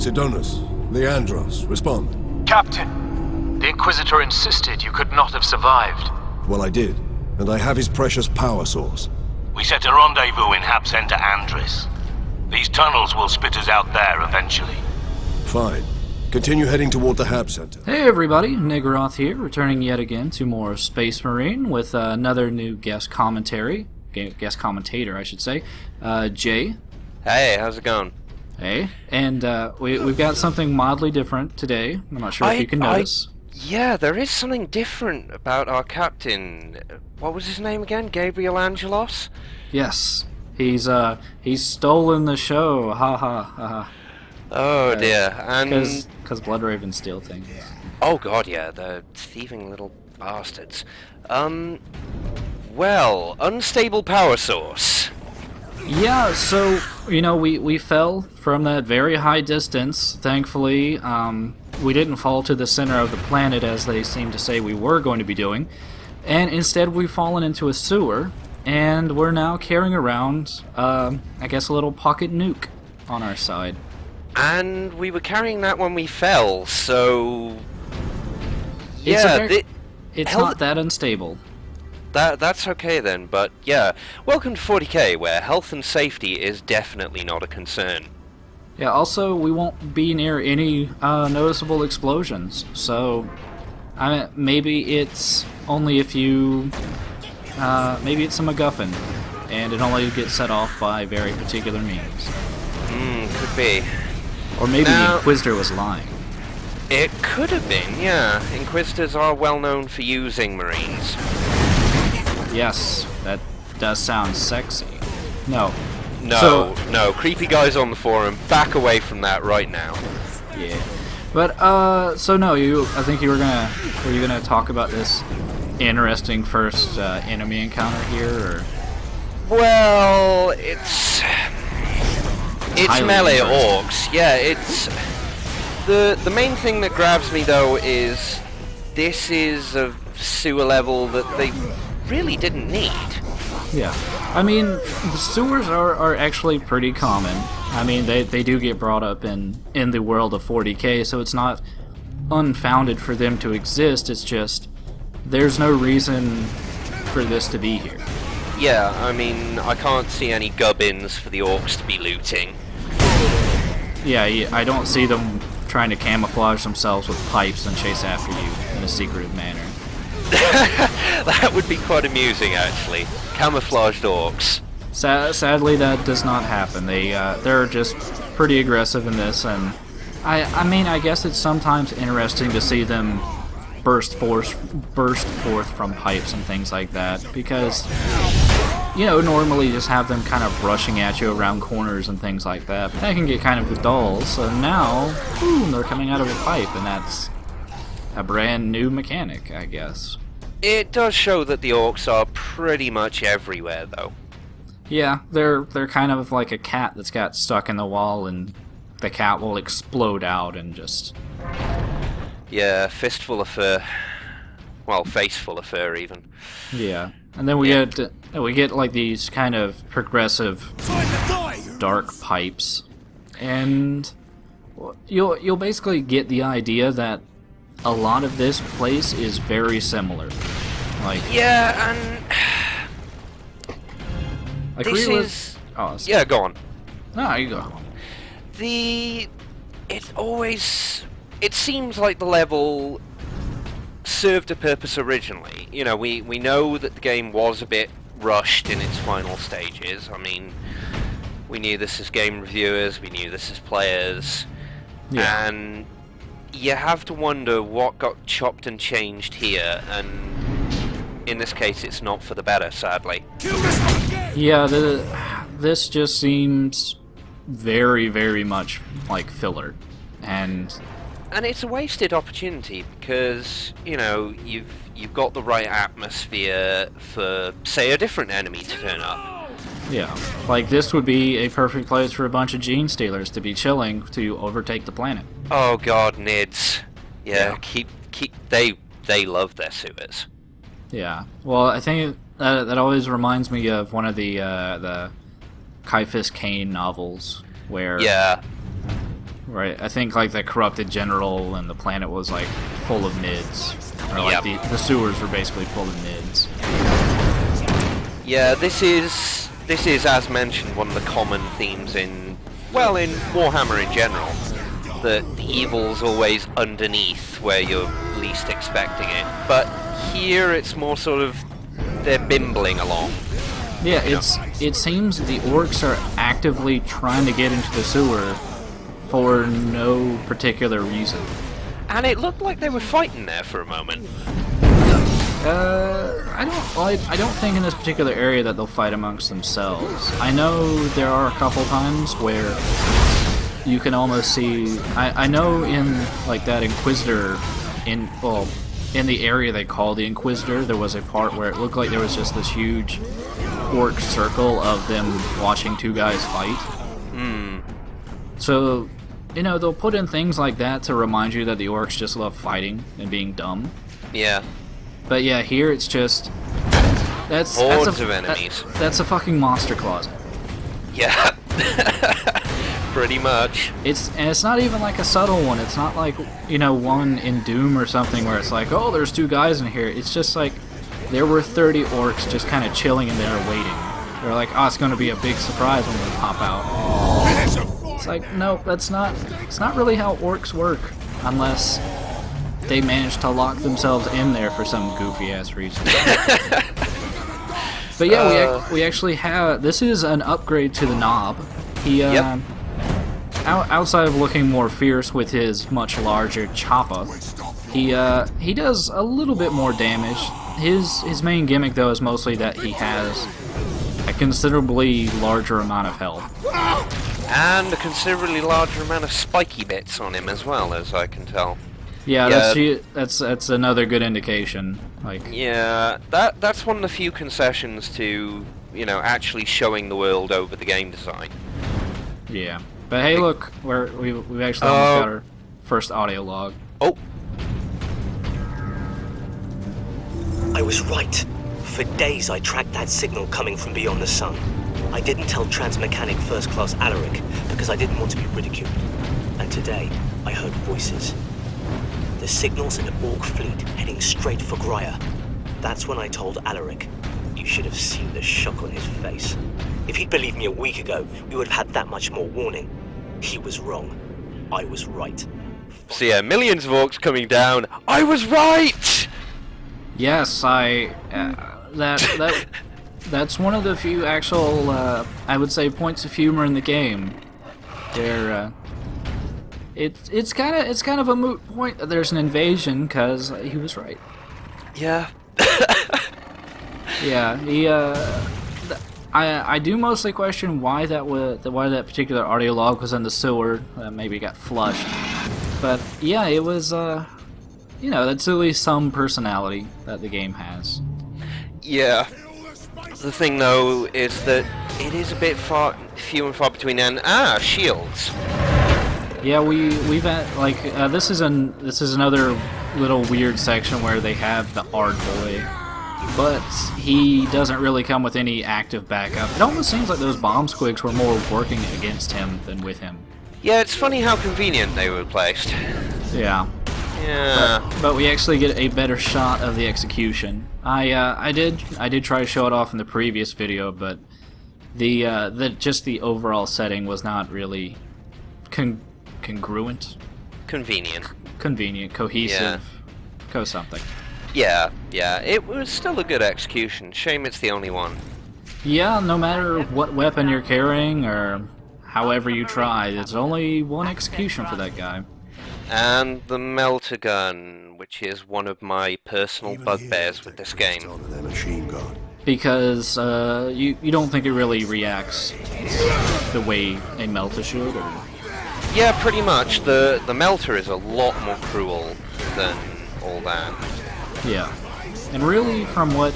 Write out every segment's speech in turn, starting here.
Sidonus, Leandros, respond. Captain, the Inquisitor insisted you could not have survived. Well, I did, and I have his precious power source. We set a rendezvous in Hab Center Andris. These tunnels will spit us out there eventually. Fine. Continue heading toward the Hab Center. Hey everybody, Nigroth here, returning yet again to more Space Marine with another new guest commentator, I should say, Jay. Hey, how's it going? Hey, and we've got something mildly different today. I'm not sure if you can notice. Yeah, there is something different about our captain. What was his name again? Gabriel Angelos? Yes, he's stolen the show. Ha ha ha. Oh dear, and because Bloodravens steal things. Oh god, yeah, the thieving little bastards. Well, unstable power source. Yeah, so we fell from that very high distance. Thankfully, we didn't fall to the center of the planet as they seem to say we were going to be doing, and instead we've fallen into a sewer, and we're now carrying around, I guess, a little pocket nuke on our side. And we were carrying that when we fell, so it's not that unstable. That's okay then, but yeah, welcome to 40K, where health and safety is definitely not a concern. Yeah, also, we won't be near any noticeable explosions, so maybe it's only if you... maybe it's a MacGuffin, and it only gets set off by very particular means. Could be. Or maybe the Inquisitor was lying. It could have been, yeah. Inquisitors are well known for using Marines. Yes, that does sound sexy. No. No, creepy guys on the forum, back away from that right now. Yeah. But, so no, I think were you gonna talk about this interesting first enemy encounter here, or? Well, it's melee orcs. Yeah, it's the main thing that grabs me though is this is a sewer level that they really didn't need. Yeah, I mean, the sewers are actually pretty common. I mean, they do get brought up in the world of 40K, so it's not unfounded for them to exist. It's just there's no reason for this to be here. Yeah, I mean, I can't see any gubbins for the orcs to be looting. Yeah, I don't see them trying to camouflage themselves with pipes and chase after you in a secretive manner. That would be quite amusing, actually. Camouflaged orcs. Sadly, that does not happen. They're just pretty aggressive in this, and I mean, I guess it's sometimes interesting to see them burst forth from pipes and things like that, because normally just have them kind of rushing at you around corners and things like that, but that can get kind of dull. So now, boom, they're coming out of a pipe, and that's a brand new mechanic, I guess. It does show that the orcs are pretty much everywhere, though. Yeah, they're kind of like a cat that's got stuck in the wall, and the cat will explode out and just... Yeah, fistful of fur. Well, faceful of fur, even. Yeah, and then we get like these kind of progressive dark pipes, and you'll basically get the idea that a lot of this place is very similar. Like, yeah, and like this is... Oh, yeah, go on. No, you go. It seems like the level served a purpose originally. We know that the game was a bit rushed in its final stages. I mean, we knew this as game reviewers, we knew this as players, and you have to wonder what got chopped and changed here, and in this case it's not for the better, sadly. Yeah, this just seems very, very much like filler, and it's a wasted opportunity because you've got the right atmosphere for, say, a different enemy to turn up. Yeah, like this would be a perfect place for a bunch of gene stealers to be chilling to overtake the planet. Oh god, Nids. Yeah. They love their sewers. Yeah. Well, I think that always reminds me of one of the Caiaphas Cain novels, where Right, I think like the corrupted general and the planet was like full of mids. Or like Yep. the sewers were basically full of mids. Yeah, this is as mentioned one of the common themes in Warhammer in general. That the evil's always underneath where you're least expecting it. But here it's more sort of they're bimbling along. Yeah, it seems the orcs are actively trying to get into the sewer for no particular reason. And it looked like they were fighting there for a moment. I don't think in this particular area that they'll fight amongst themselves. I know there are a couple times where you can almost see. I know in like that Inquisitor, in the area they call the Inquisitor, there was a part where it looked like there was just this huge orc circle of them watching two guys fight. So, you know, they'll put in things like that to remind you that the orcs just love fighting and being dumb. Yeah. But yeah, here it's just that's Hordes of enemies. That's a fucking monster closet. Yeah. Pretty much. It's not even like a subtle one. It's not like, you know, one in Doom or something where it's like, oh, there's two guys in here. It's just like there were 30 orcs just kind of chilling in there waiting. They're like, oh, it's going to be a big surprise when we pop out. It's like, no, it's not really how orcs work unless they manage to lock themselves in there for some goofy ass reason. But yeah, we actually have, this is an upgrade to the knob. He outside of looking more fierce with his much larger choppa, he does a little bit more damage. His main gimmick though is mostly that he has a considerably larger amount of health. And a considerably larger amount of spiky bits on him as well, as I can tell. Yeah, that's another good indication. Like, yeah, that's one of the few concessions to, you know, actually showing the world over the game design. Yeah, but hey, look, we've actually almost got our first audio log. Oh, I was right. For days I tracked that signal coming from beyond the sun. I didn't tell Transmechanic First Class Alaric because I didn't want to be ridiculed. And today, I heard voices. The signal's an Ork fleet heading straight for Graia. That's when I told Alaric. You should have seen the shock on his face. If he'd believed me a week ago, we would have had that much more warning. He was wrong. I was right. so yeah, millions of orcs coming down. I was right! Yes, that's one of the few actual, I would say, points of humor in the game. It's kind of a moot point that there's an invasion because he was right. Yeah. Yeah, I do mostly question why that particular audio log was in the sewer. Maybe it got flushed, but yeah, it was. You know, that's at least some personality that the game has. Yeah. The thing though is that it is a bit few and far between. And shields. Yeah, we've had like this is another little weird section where they have the Ard boy, but he doesn't really come with any active backup. It almost seems like those bomb squigs were more working against him than with him. Yeah, it's funny how convenient they were placed. Yeah. Yeah. But we actually get a better shot of the execution. I did try to show it off in the previous video, but the overall setting was not really congruent. Convenient, cohesive, something. Yeah, it was still a good execution. Shame it's the only one. Yeah, no matter what weapon you're carrying or however you try, there's only one execution for that guy. And the melter gun, which is one of my personal bugbears with this game. Because you don't think it really reacts the way a melter should? Or? Yeah, pretty much. The melter is a lot more cruel than all that. Yeah. And really, from what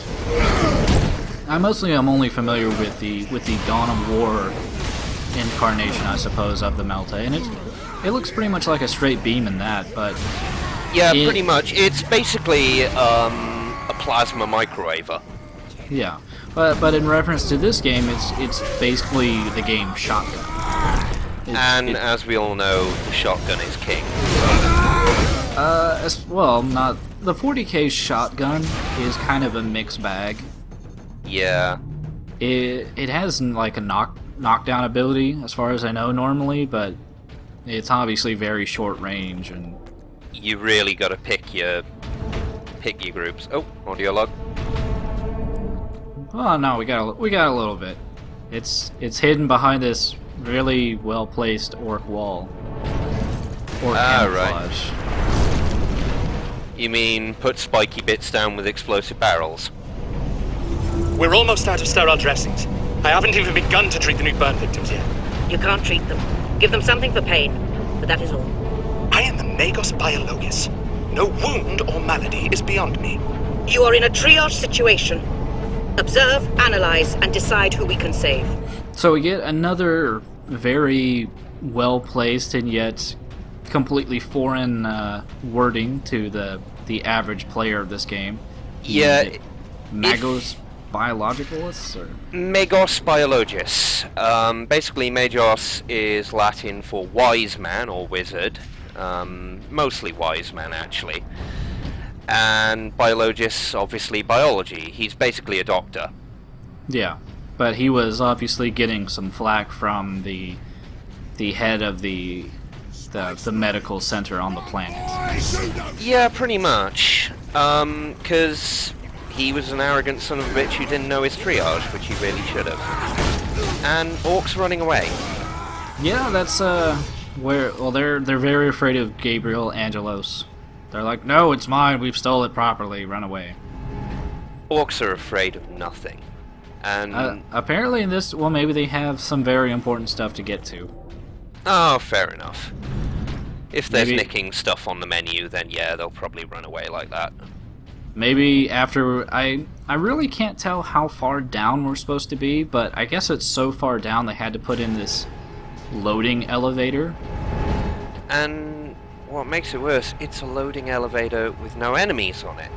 I'm only familiar with the Dawn of War incarnation, I suppose, of the melta, and it looks pretty much like a straight beam in that, but yeah, pretty much. It's basically a plasma microwaver. Yeah, but in reference to this game, it's basically the game Shotgun. And as we all know, the shotgun is king. Well, not the 40k shotgun is kind of a mixed bag. Yeah. It has like a knockdown ability, as far as I know normally, but it's obviously very short range, and You really got to pick your groups. Oh, audio log. oh no, we got a little bit. It's hidden behind this really well placed orc wall. Orc camouflage. Right. You mean put spiky bits down with explosive barrels? We're almost out of sterile dressings. I haven't even begun to treat the new burn victims yet. You can't treat them. Give them something for pain, but that is all. I am the Magos Biologus. No wound or malady is beyond me. You are in a triage situation. Observe, analyze, and decide who we can save. So we get another very well placed and yet completely foreign wording to the average player of this game. Yeah. Magos Biologicalists? Or? Magos Biologus. Basically, Magos is Latin for wise man or wizard. Mostly wise man, actually. And Biologus, obviously, biology. He's basically a doctor. Yeah, but he was obviously getting some flack from the head of the medical center on the planet. Yeah, pretty much. Because he was an arrogant son of a bitch who didn't know his triage, which he really should have. And Orks running away. Yeah, that's where. Well, they're very afraid of Gabriel Angelos. They're like, no, it's mine. We've stole it properly. Run away. Orks are afraid of nothing. And apparently in this, well, maybe they have some very important stuff to get to. Oh, fair enough. If there's Maybe. nicking stuff on the menu, then yeah, they'll probably run away like that. Maybe after I really can't tell how far down we're supposed to be, but I guess it's so far down they had to put in this loading elevator. And what makes it worse, it's a loading elevator with no enemies on it.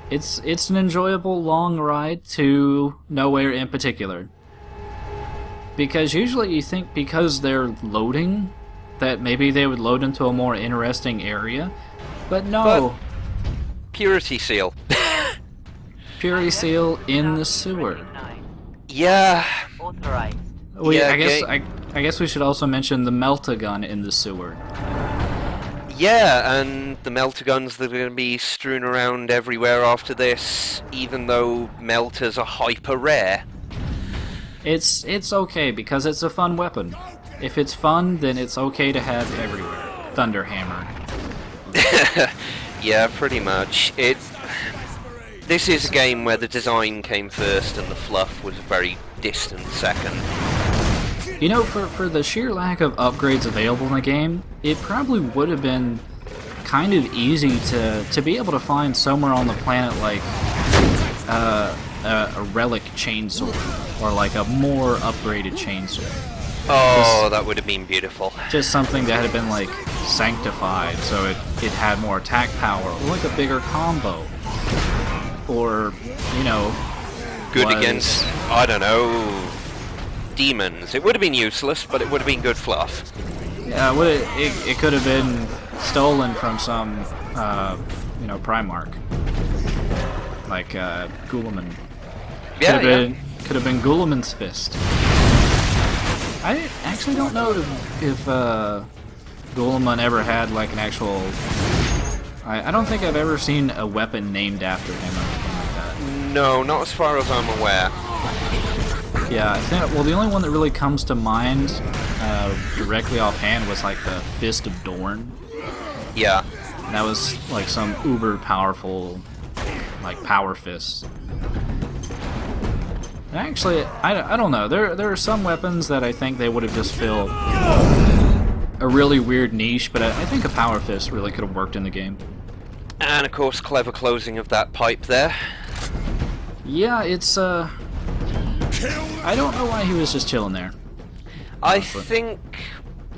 It's an enjoyable long ride to nowhere in particular. Because usually you think because they're loading that maybe they would load into a more interesting area, but no. Purity seal. Purity seal in the sewer. Yeah. Authorized. Yeah, I guess we should also mention the melt-a-gun in the sewer. Yeah, and the melter guns that are going to be strewn around everywhere after this, even though melters are hyper rare. It's okay because it's a fun weapon. If it's fun, then it's okay to have everywhere. Thunderhammer. Yeah, pretty much. This is a game where the design came first and the fluff was a very distant second. You know, for the sheer lack of upgrades available in the game, it probably would have been kind of easy to be able to find somewhere on the planet like a relic chainsaw or like a more upgraded chainsaw. Oh, that would have been beautiful. Just something that had been like sanctified so it had more attack power, or like a bigger combo. Or, you know, Good against, I don't know, demons. It would have been useless, but it would have been good fluff. Yeah, it could have been stolen from some, you know, Primarch. Like, Gulaman. Yeah, Could have been Gulaman's fist. I actually don't know if Gulaman ever had, like, an actual... I don't think I've ever seen a weapon named after him or anything like that. No, not as far as I'm aware. Yeah, I think, well, the only one that really comes to mind directly offhand was like the Fist of Dorn. Yeah. That was like some uber powerful, like, power fist. Actually, I don't know. There are some weapons that I think they would have just filled a really weird niche, but I think a power fist really could have worked in the game. And of course, clever closing of that pipe there. Yeah, it's I don't know why he was just chilling there. I think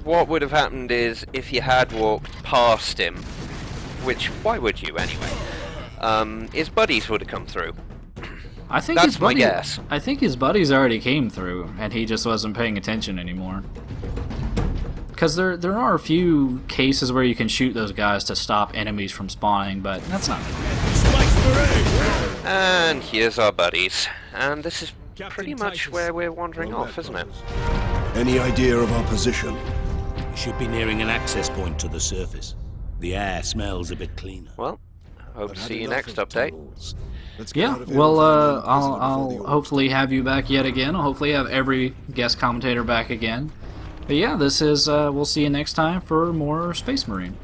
what would have happened is if you had walked past him, which why would you anyway? His buddies would have come through. I think That's his my buddy, guess. I think his buddies already came through, and he just wasn't paying attention anymore. Because there are a few cases where you can shoot those guys to stop enemies from spawning, but that's not. And here's our buddies. And this is pretty much where we're wandering off, isn't it? Any idea of our position? We should be nearing an access point to the surface. The air smells a bit cleaner. Well, hope to I've see you had next enough of update. tunnels. Let's get Yeah, out of here well, and find an I'll inquisitor before the hopefully have you back yet again. I'll hopefully have every guest commentator back again. But yeah, this is, we'll see you next time for more Space Marine.